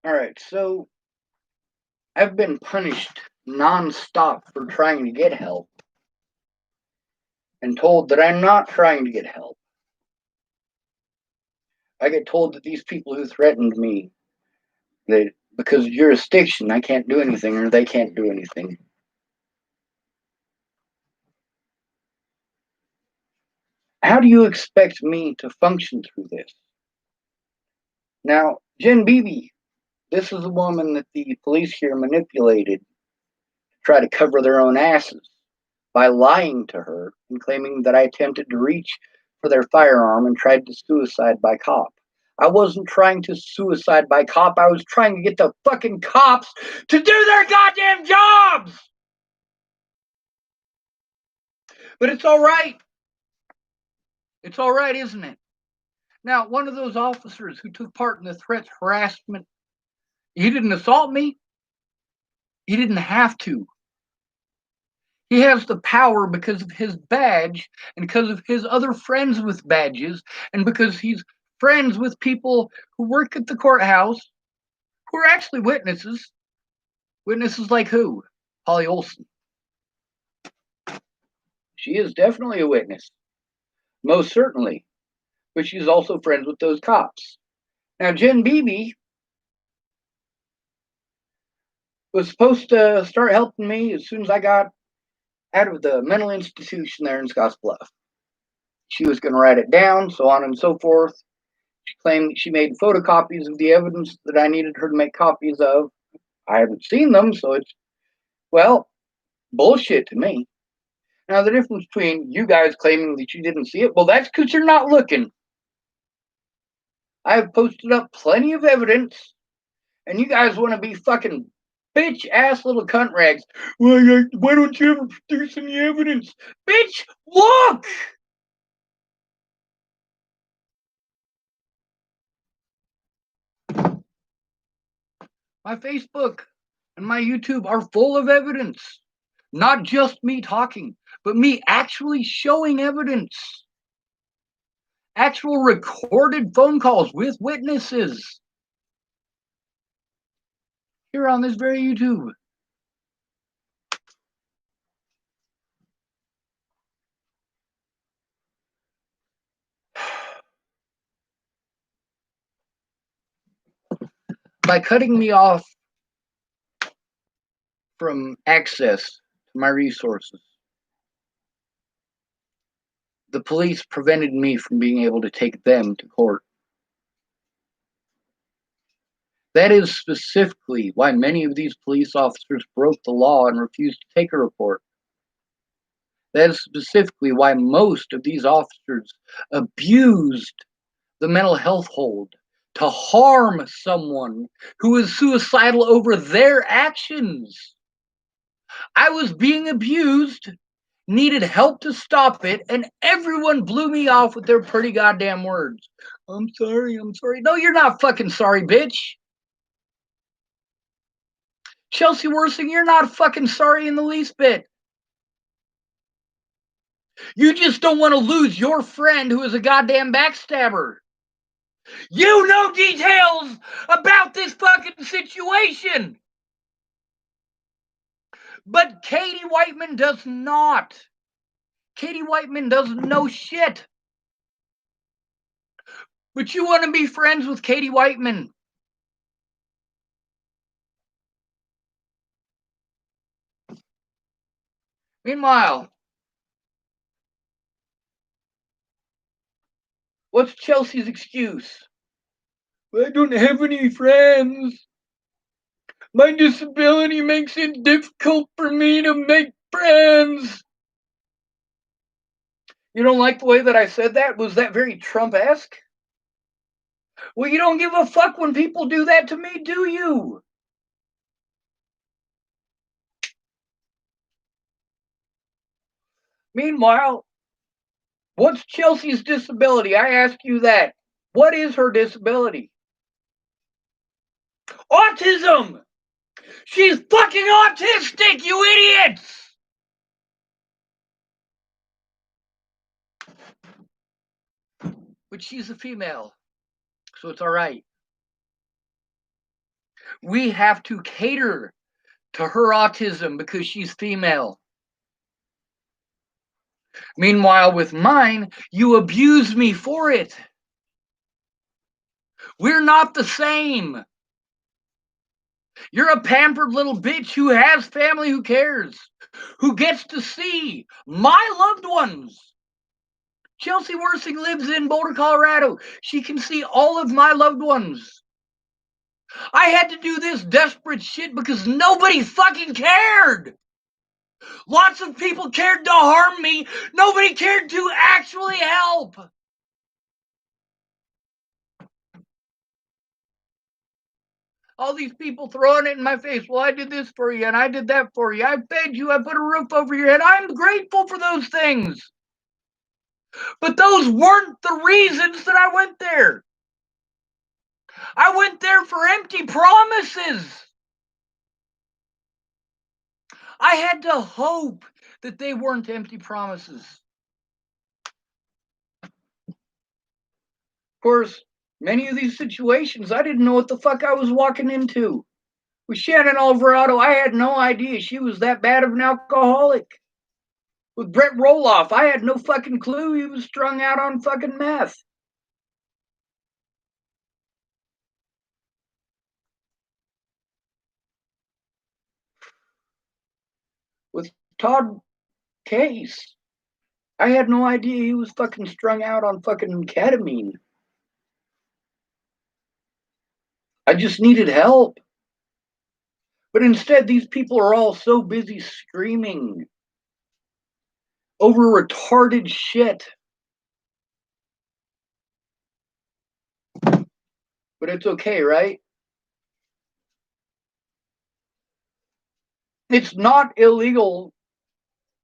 All right, so I've been punished nonstop for trying to get help and told that I'm not trying to get help. I get told that these people who threatened me, that because of jurisdiction, I can't do anything or they can't do anything. How do you expect me to function through this? Now, Jen Beebe, this is a woman that the police here manipulated to try to cover their own asses by lying to her and claiming that I attempted to reach for their firearm and tried to suicide by cop. I wasn't trying to suicide by cop. I was trying to get the fucking cops to do their goddamn jobs. But it's all right. It's all right, isn't it? Now, one of those officers who took part in the threat harassment, he didn't assault me. He didn't have to. He has the power because of his badge and because of his other friends with badges and because he's friends with people who work at the courthouse who are actually witnesses. Witnesses like who? Holly Olson. She is definitely a witness, most certainly, but she's also friends with those cops. Now, Jen Beebe was supposed to start helping me as soon as I got out of the mental institution there in Scottsbluff. She was going to write it down, so on and so forth. She claimed she made photocopies of the evidence that I needed her to make copies of. I haven't seen them, so it's, well, bullshit to me. Now, the difference between you guys claiming that you didn't see it, well, that's because you're not looking. I have posted up plenty of evidence, and you guys want to be fucking bitch ass little cunt rags. Well, why don't you ever produce any evidence? Bitch, look! My Facebook and my YouTube are full of evidence. Not just me talking, but me actually showing evidence. Actual recorded phone calls with witnesses. Here on this very YouTube. By cutting me off from access to my resources, the police prevented me from being able to take them to court. That is specifically why many of these police officers broke the law and refused to take a report. That is specifically why most of these officers abused the mental health hold to harm someone who is suicidal over their actions. I was being abused, needed help to stop it, and everyone blew me off with their pretty goddamn words. I'm sorry, I'm sorry. No, you're not fucking sorry, bitch. Chelsea Worsing, you're not fucking sorry in the least bit. You just don't want to lose your friend who is a goddamn backstabber. You know details about this fucking situation. But Katie Whiteman does not. Katie Whiteman doesn't know shit. But you want to be friends with Katie Whiteman. Meanwhile, what's Chelsea's excuse? I don't have any friends. My disability makes it difficult for me to make friends. You don't like the way that I said that? Was that very Trump-esque? Well, you don't give a fuck when people do that to me, do you? Meanwhile, what's Chelsea's disability? I ask you that. What is her disability? Autism! She's fucking autistic, you idiots! But she's a female, so it's all right. We have to cater to her autism because she's female. Meanwhile, with mine, you abuse me for it. We're not the same. You're a pampered little bitch who has family who cares, who gets to see my loved ones. Chelsea Worsing lives in Boulder, Colorado. She can see all of my loved ones. I had to do this desperate shit because nobody fucking cared. Lots of people cared to harm me. Nobody cared to actually help. All these people throwing it in my face. Well, I did this for you and I did that for you. I fed you. I put a roof over your head. I'm grateful for those things. But those weren't the reasons that I went there. I went there for empty promises. I had to hope that they weren't empty promises. Of course, many of these situations, I didn't know what the fuck I was walking into. With Shannon Alvarado, I had no idea she was that bad of an alcoholic. With Brett Roloff, I had no fucking clue he was strung out on fucking meth. With Todd Case, I had no idea he was fucking strung out on fucking ketamine. I just needed help. But instead, these people are all so busy screaming over retarded shit. But it's okay, right? It's not illegal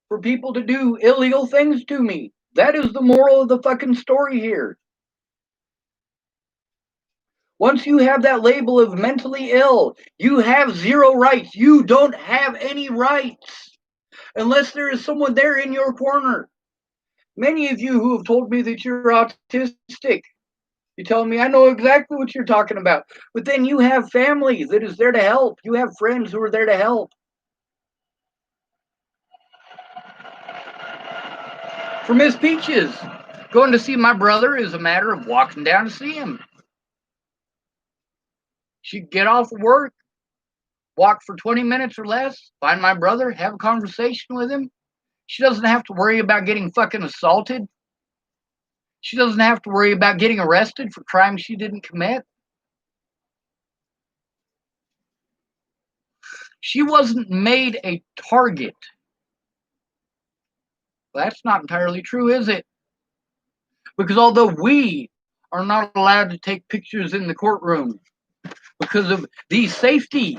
for people to do illegal things to me. That is the moral of the fucking story here. Once you have that label of mentally ill, you have zero rights. You don't have any rights unless there is someone there in your corner. Many of you who have told me that you're autistic, you tell me I know exactly what you're talking about. But then you have family that is there to help. You have friends who are there to help. For Miss Peaches, going to see my brother is a matter of walking down to see him. She'd get off of work, walk for 20 minutes or less, find my brother, have a conversation with him. She doesn't have to worry about getting fucking assaulted. She doesn't have to worry about getting arrested for crimes she didn't commit. She wasn't made a target. Well, that's not entirely true, is it? Because although we are not allowed to take pictures in the courtroom because of the safety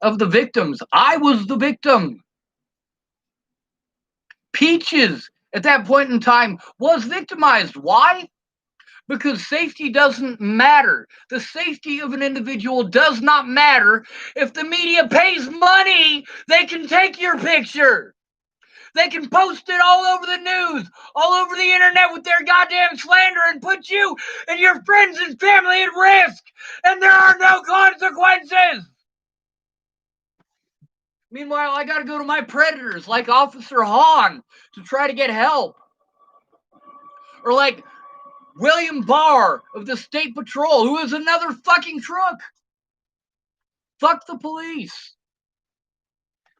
of the victims, I was the victim. Peaches, at that point in time, was victimized. Why? Because safety doesn't matter. The safety of an individual does not matter. If the media pays money, they can take your picture. They can post it all over the news, all over the internet with their goddamn slander and put you and your friends and family at risk. And there are no consequences. Meanwhile, I got to go to my predators like Officer Hahn to try to get help. Or like William Barr of the State Patrol, who is another fucking crook. Fuck the police.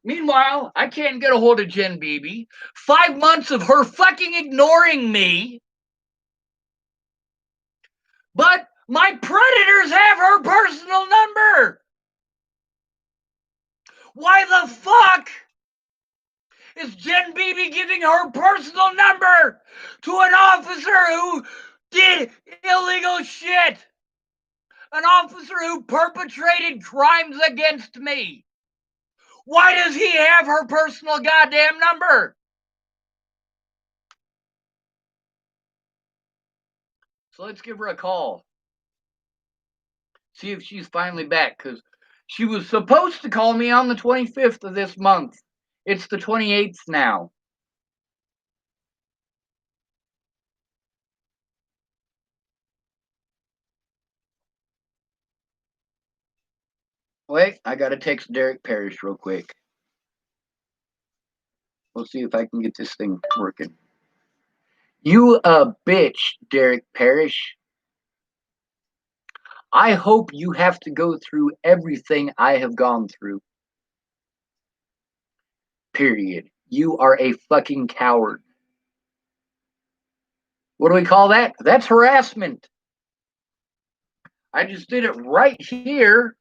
Meanwhile, I can't get a hold of Jen Beebe. 5 months of her fucking ignoring me. But my predators have her personal number. Why the fuck is Jen Beebe giving her personal number to an officer who did illegal shit? An officer who perpetrated crimes against me. Why does he have her personal goddamn number? So let's give her a call. See if she's finally back, because she was supposed to call me on the 25th of this month. It's the 28th now. Wait, I gotta text Derek Parrish real quick. We'll see if I can get this thing working. You a bitch, Derek Parrish. I hope you have to go through everything I have gone through. Period. You are a fucking coward. What do we call that? That's harassment. I just did it right here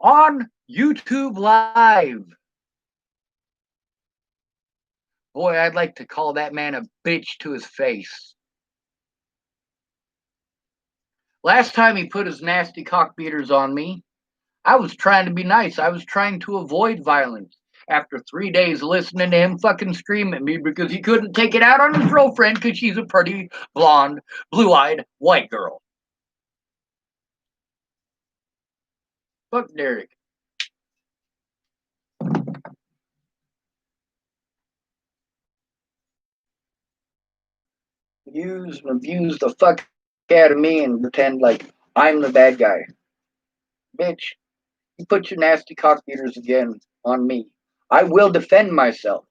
on YouTube Live. Boy, I'd like to call that man a bitch to his face. Last time he put his nasty cockbeaters on me, I was trying to be nice. I was trying to avoid violence. After 3 days listening to him fucking scream at me because he couldn't take it out on his girlfriend because she's a pretty, blonde, blue-eyed white girl. Fuck Derek. Use and abuse the fuck out of me and pretend like I'm the bad guy. Bitch, you put your nasty cockbeaters again on me. I will defend myself.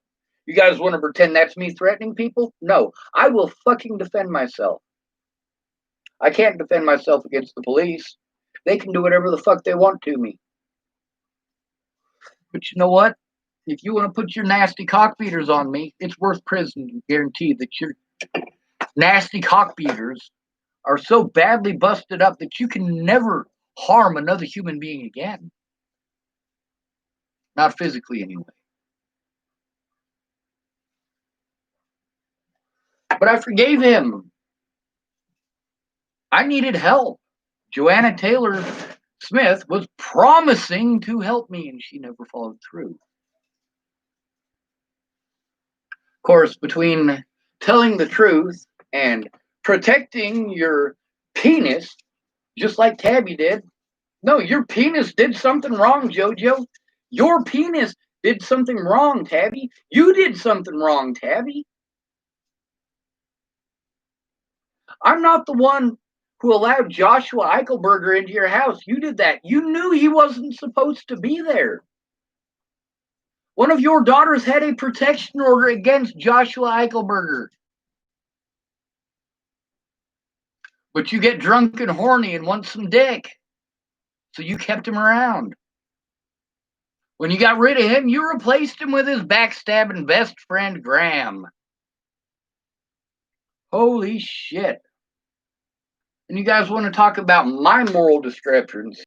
You guys want to pretend that's me threatening people? No, I will fucking defend myself. I can't defend myself against the police. They can do whatever the fuck they want to me. But you know what? If you want to put your nasty cockbeaters on me, it's worth prison. Guaranteed that your nasty cockbeaters are so badly busted up that you can never harm another human being again. Not physically, anyway. But I forgave him. I needed help. Joanna Taylor Smith was promising to help me, and she never followed through. Of course, between telling the truth and protecting your penis, just like Tabby did. No, your penis did something wrong, JoJo. Your penis did something wrong, Tabby. You did something wrong, Tabby. I'm not the one who allowed Joshua Eichelberger into your house. You did that. You knew he wasn't supposed to be there. One of your daughters had a protection order against Joshua Eichelberger. But you get drunk and horny and want some dick. So you kept him around. When you got rid of him, you replaced him with his backstabbing best friend, Graham. Holy shit. And you guys want to talk about my moral discrepancy?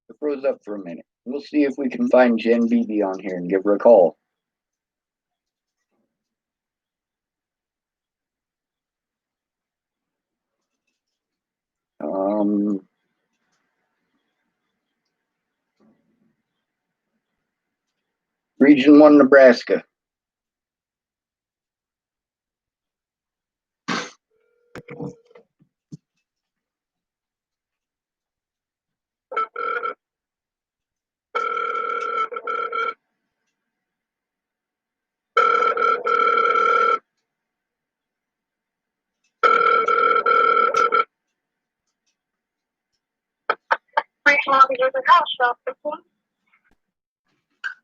It froze up for a minute. We'll see if we can find Jen Beebe on here and give her a call. Region 1, Nebraska.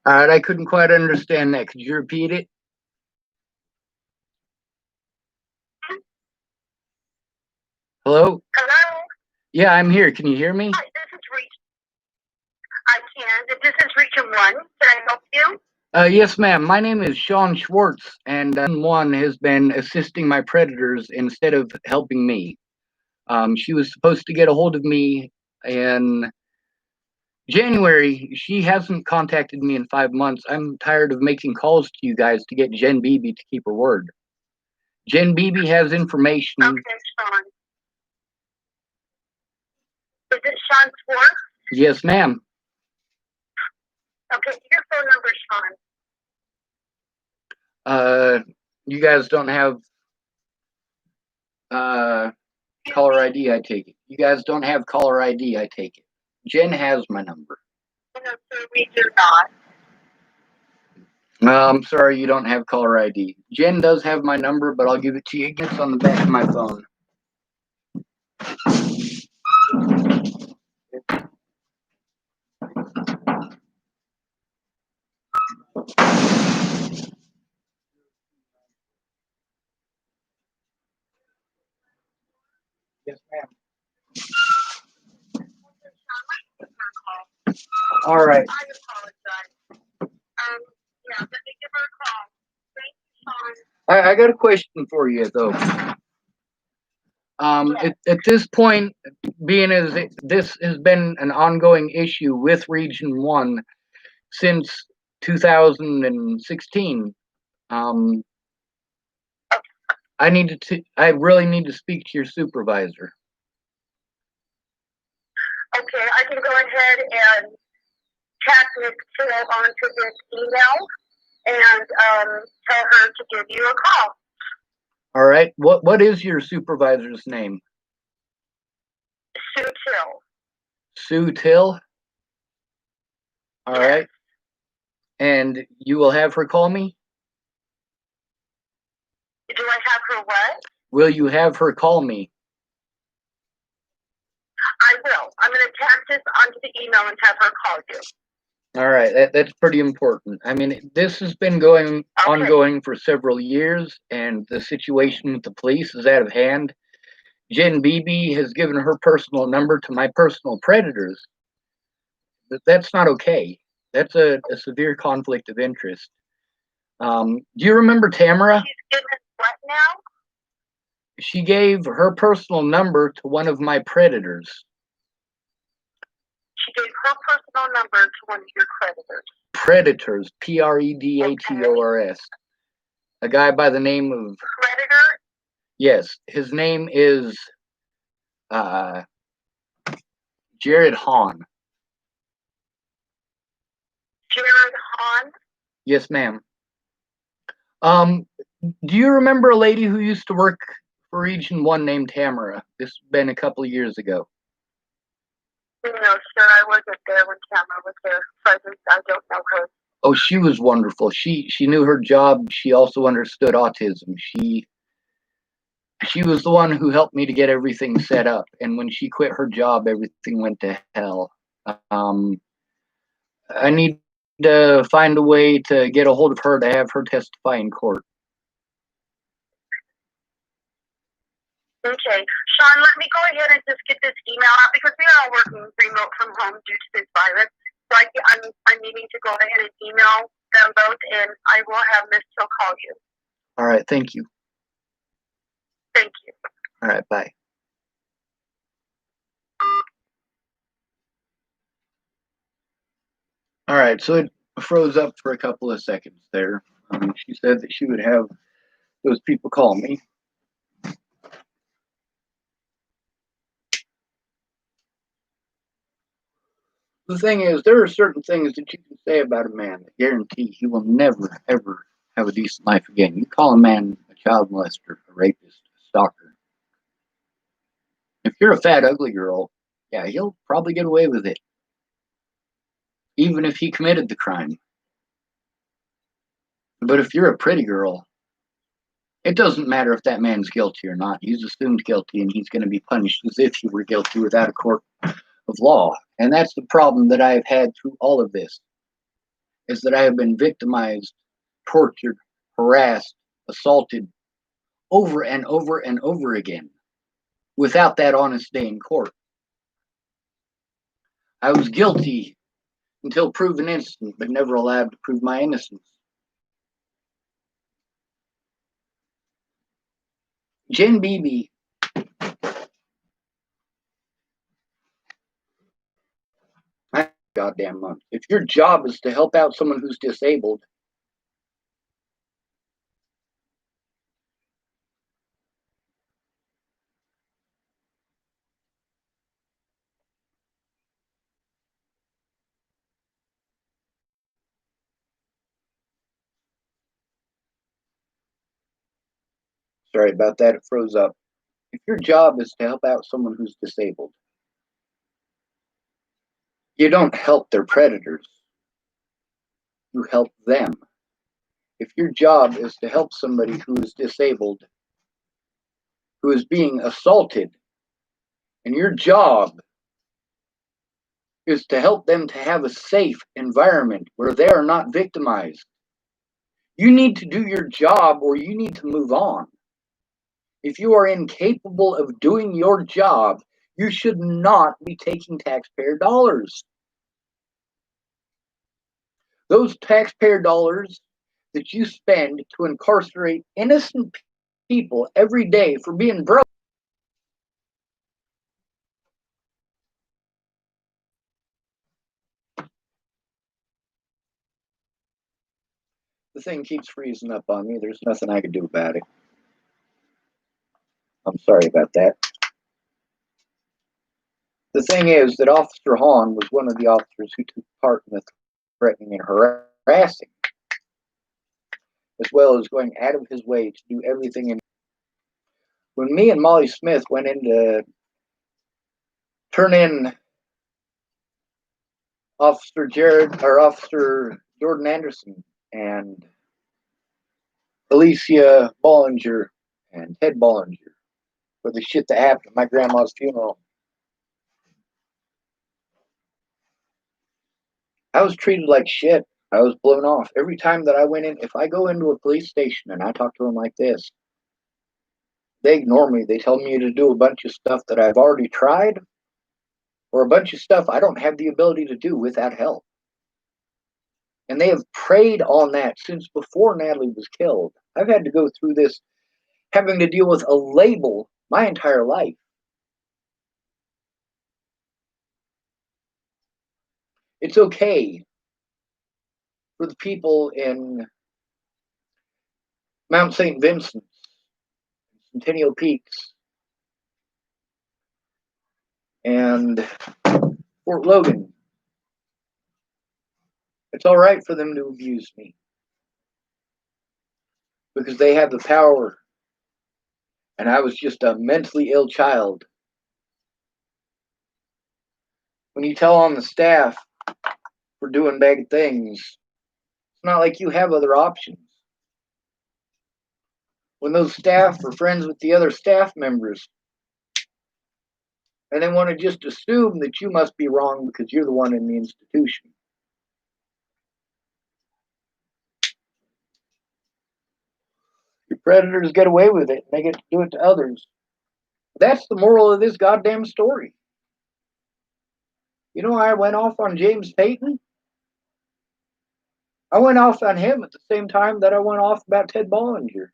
All right, I couldn't quite understand that. Could you repeat it? Hello? Hello? Yeah, I'm here. Can you hear me? Hi, this is Region. I can. If this is Region 1, can I help you? Yes, ma'am. My name is Sean Schwartz, and one has been assisting my predators instead of helping me. She was supposed to get a hold of me in January. She hasn't contacted me in 5 months. I'm tired of making calls to you guys to get Jen Beebe to keep her word. Jen Beebe has information. Okay, Sean. Is it Sean Schwartz? Yes, ma'am. Okay, your phone number, Sean. You guys don't have caller ID, I take it. You guys don't have caller ID, I take it. Jen has my number. No, sir, we do not. I'm sorry you don't have caller ID. Jen does have my number, but I'll give it to you again. It's on the back of my phone. Yes, ma'am. All right. I apologize. Yeah, let me give her a call. Thank you, Sean. I got a question for you, though. At this point, being as this has been an ongoing issue with Region 1 since 2016, um, I really need to speak to your supervisor. Okay, I can go ahead and tag Ms. Till onto this email and tell her to give you a call. All right. What is your supervisor's name? Sue Till. Sue Till. All Yes. right. And you will have her call me? Do I have her what? Will you have her call me? I will. I'm going to tag this onto the email and have her call you. All right, that's pretty important. I mean, this has been ongoing for several years, and the situation with the police is out of hand. Jen Beebe has given her personal number to my personal predators. That's not okay. That's a severe conflict of interest. Do you remember Tamara? She's given what now? She gave her personal number to one of my predators. She gave her personal number to one of your creditors. Predators, Predators. A guy by the name of Creditor? Yes, his name is Jared Hahn. Jared Hahn? Yes, ma'am. Do you remember a lady who used to work for Region 1 named Tamara? This has been a couple of years ago. No, sir, I wasn't there when Tamara was there. Present, I don't know her. Oh, she was wonderful. She knew her job. She also understood autism. She was the one who helped me to get everything set up. And when she quit her job, everything went to hell. I need to find a way to get a hold of her to have her testify in court. Okay. Sean, let me go ahead and just get this email out because we are all working remote from home due to this virus. So I'm needing to go ahead and email them both, and I will have Miss Till call you. All right, thank you. Thank you. All right, bye. All right, so it froze up for a couple of seconds there. She said that she would have those people call me. The thing is, there are certain things that you can say about a man that guarantee he will never, ever have a decent life again. You call a man a child molester, a rapist, a stalker. If you're a fat, ugly girl, yeah, he'll probably get away with it, even if he committed the crime. But if you're a pretty girl, it doesn't matter if that man's guilty or not. He's assumed guilty, and he's going to be punished as if he were guilty without a court of law. And that's the problem that I have had through all of this, is that I have been victimized, tortured, harassed, assaulted over and over and over again without that honest day in court. I was guilty until proven innocent, but never allowed to prove my innocence. Jen Beebe, goddamn month. If your job is to help out someone who's disabled, sorry about that, it froze up. If your job is to help out someone who's disabled, you don't help their predators. You help them. if your job is to help somebody who is disabled, who is being assaulted, and your job is to help them to have a safe environment where they are not victimized, you need to do your job or you need to move on. If you are incapable of doing your job, you should not be taking taxpayer dollars. Those taxpayer dollars that you spend to incarcerate innocent people every day for being broke. The thing keeps freezing up on me. There's nothing I can do about it. I'm sorry about that. The thing is that Officer Hahn was one of the officers who took part in the threatening and harassing, as well as going out of his way to do everything. When me and Molly Smith went in to turn in Officer Jordan Anderson and Alicia Bollinger and Ted Bollinger for the shit that happened at my grandma's funeral, I was treated like shit. I was blown off. Every time that I went in, if I go into a police station and I talk to them like this, they ignore me. They tell me to do a bunch of stuff that I've already tried or a bunch of stuff I don't have the ability to do without help. And they have preyed on that since before Natalie was killed. I've had to go through this having to deal with a label my entire life. It's okay for the people in Mount St. Vincent, Centennial Peaks, and Fort Logan. It's all right for them to abuse me because they have the power, and I was just a mentally ill child. When you tell on the staff for doing bad things, it's not like you have other options. When those staff are friends with the other staff members, and they want to just assume that you must be wrong because you're the one in the institution. Your predators get away with it, and they get to do it to others. That's the moral of this goddamn story. You know, I went off on James Payton. I went off on him at the same time that I went off about Ted Bollinger.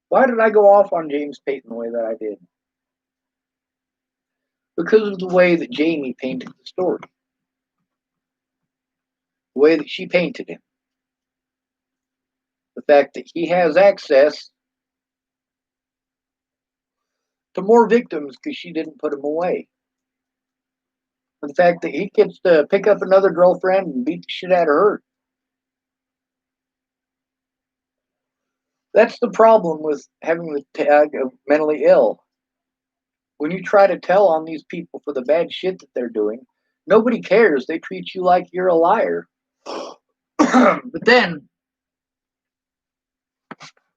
Why did I go off on James Payton the way that I did? Because of the way that Jamie painted the story. The way that she painted him. The fact that he has access to more victims because she didn't put him away. The fact that he gets to pick up another girlfriend and beat the shit out of her. That's the problem with having the tag of mentally ill. When you try to tell on these people for the bad shit that they're doing, nobody cares. They treat you like you're a liar. But then,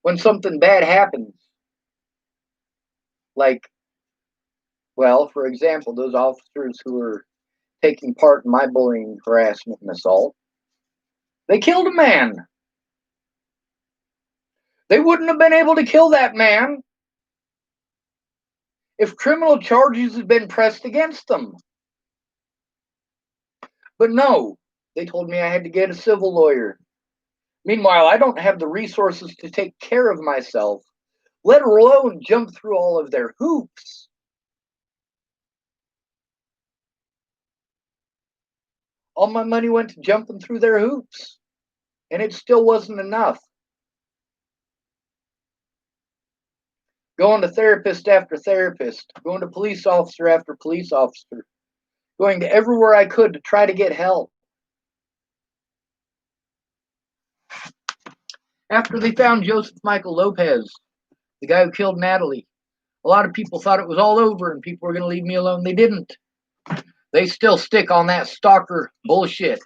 when something bad happens, like, well, for example, those officers who were taking part in my bullying, harassment, and assault, they killed a man. They wouldn't have been able to kill that man if criminal charges had been pressed against them. But no, they told me I had to get a civil lawyer. Meanwhile, I don't have the resources to take care of myself, let alone jump through all of their hoops. All my money went to jumping through their hoops, and it still wasn't enough. Going to therapist after therapist, going to police officer after police officer, going to everywhere I could to try to get help. After they found Joseph Michael Lopez, the guy who killed Natalie, a lot of people thought it was all over and people were going to leave me alone. They didn't. They still stick on that stalker bullshit,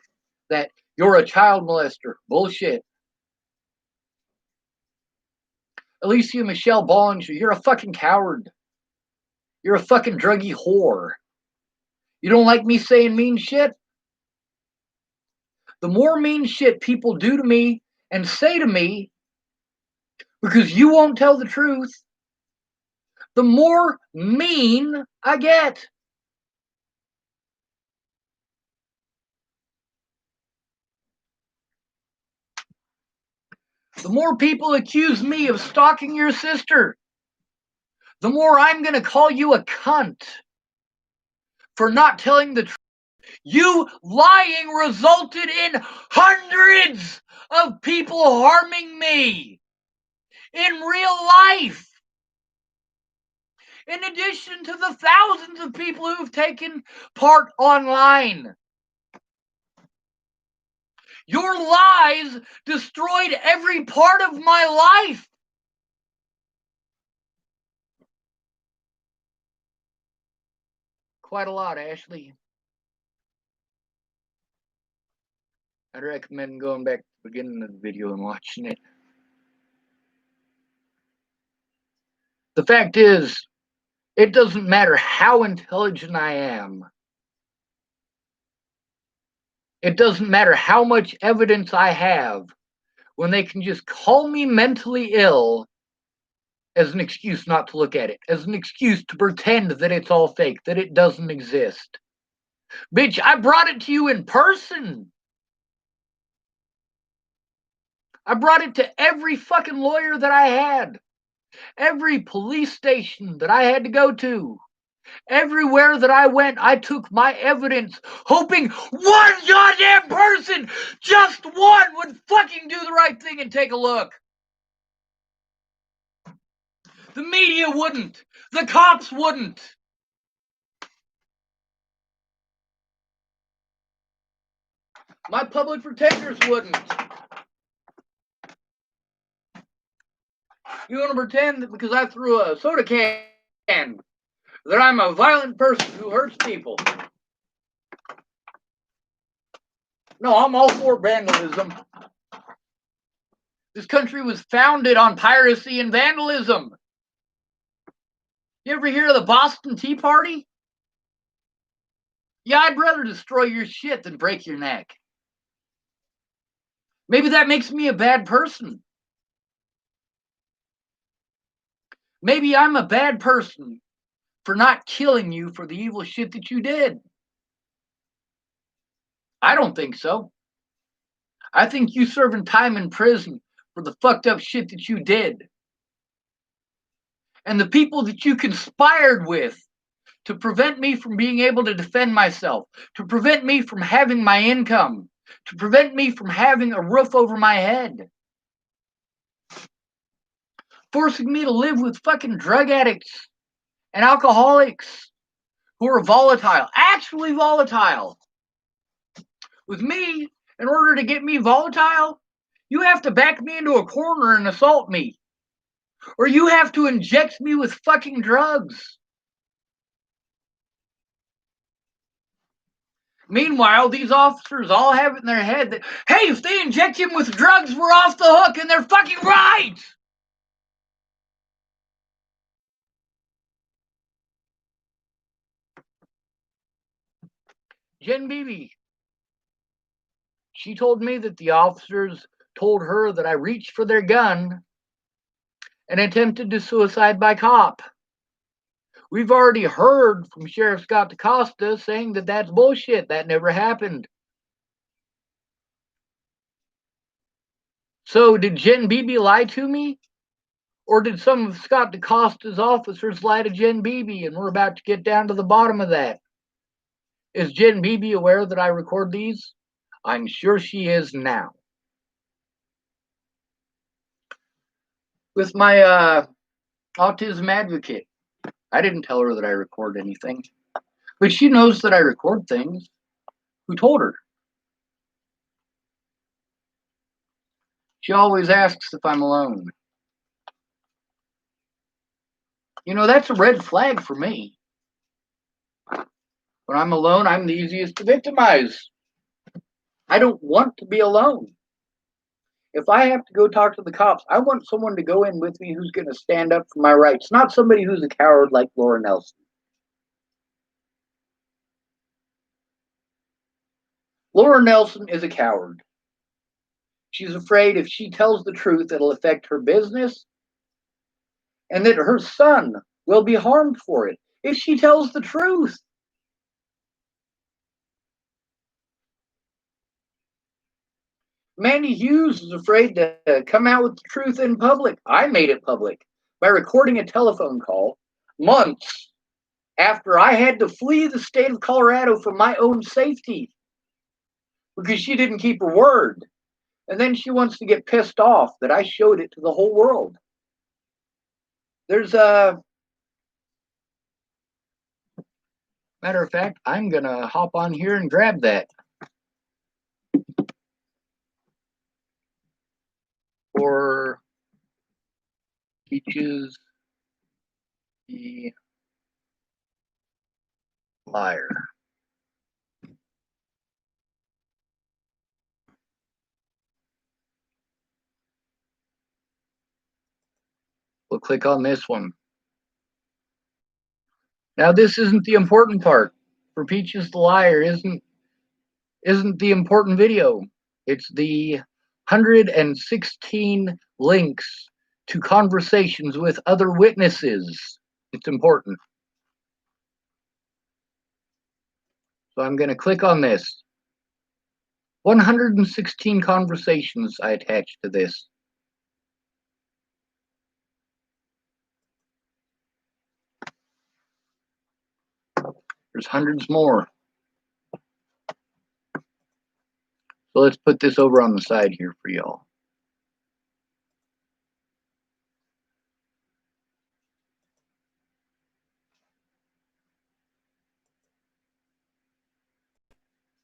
that you're a child molester bullshit. Alicia Michelle Bollinger, you're a fucking coward. You're a fucking druggy whore. You don't like me saying mean shit? The more mean shit people do to me and say to me because you won't tell the truth, the more mean I get. The more people accuse me of stalking your sister, the more I'm going to call you a cunt for not telling the truth. You lying resulted in hundreds of people harming me in real life. In addition to the thousands of people who've taken part online. Your lies destroyed every part of my life. Quite a lot, Ashley. I'd recommend going back to the beginning of the video and watching it. The fact is, it doesn't matter how intelligent I am. It doesn't matter how much evidence I have when they can just call me mentally ill as an excuse not to look at it, as an excuse to pretend that it's all fake, that it doesn't exist. Bitch, I brought it to you in person. I brought it to every fucking lawyer that I had, every police station that I had to go to. Everywhere that I went, I took my evidence, hoping one goddamn person, just one, would fucking do the right thing and take a look. The media wouldn't. The cops wouldn't. My public protectors wouldn't. You want to pretend that because I threw a soda can that I'm a violent person who hurts people? No, I'm all for vandalism. This country was founded on piracy and vandalism. You ever hear of the Boston Tea Party? Yeah, I'd rather destroy your shit than break your neck. Maybe that makes me a bad person. Maybe I'm a bad person for not killing you for the evil shit that you did. I don't think so. I think you serving time in prison for the fucked up shit that you did. And the people that you conspired with to prevent me from being able to defend myself, to prevent me from having my income, to prevent me from having a roof over my head, forcing me to live with fucking drug addicts and alcoholics who are volatile, actually volatile. With me, in order to get me volatile, you have to back me into a corner and assault me. Or you have to inject me with fucking drugs. Meanwhile, these officers all have it in their head that, hey, if they inject him with drugs, we're off the hook, and they're fucking right! Jen Beebe, she told me that the officers told her that I reached for their gun and attempted to suicide by cop. We've already heard from Sheriff Scott DaCosta saying that that's bullshit. That never happened. So did Jen Beebe lie to me? Or did some of Scott DaCosta's officers lie to Jen Beebe? And we're about to get down to the bottom of that. Is Jen Beebe aware that I record these? I'm sure she is now. With my autism advocate, I didn't tell her that I record anything. But she knows that I record things. Who told her? She always asks if I'm alone. You know, that's a red flag for me. When I'm alone, I'm the easiest to victimize. I don't want to be alone. If I have to go talk to the cops, I want someone to go in with me who's going to stand up for my rights, not somebody who's a coward like Laura Nelson. Laura Nelson is a coward. She's afraid if she tells the truth, it'll affect her business and that her son will be harmed for it if she tells the truth. Mandy Hughes is afraid to come out with the truth in public. I made it public by recording a telephone call months after I had to flee the state of Colorado for my own safety because she didn't keep her word. And then she wants to get pissed off that I showed it to the whole world. There's a matter of fact, I'm going to hop on here and grab that. For Peaches the Liar. We'll click on this one. Now this isn't the important part. For Peaches the Liar isn't the important video. It's the 116 links to conversations with other witnesses. It's important. So I'm going to click on this. 116 conversations I attached to this. There's hundreds more. So let's put this over on the side here for y'all.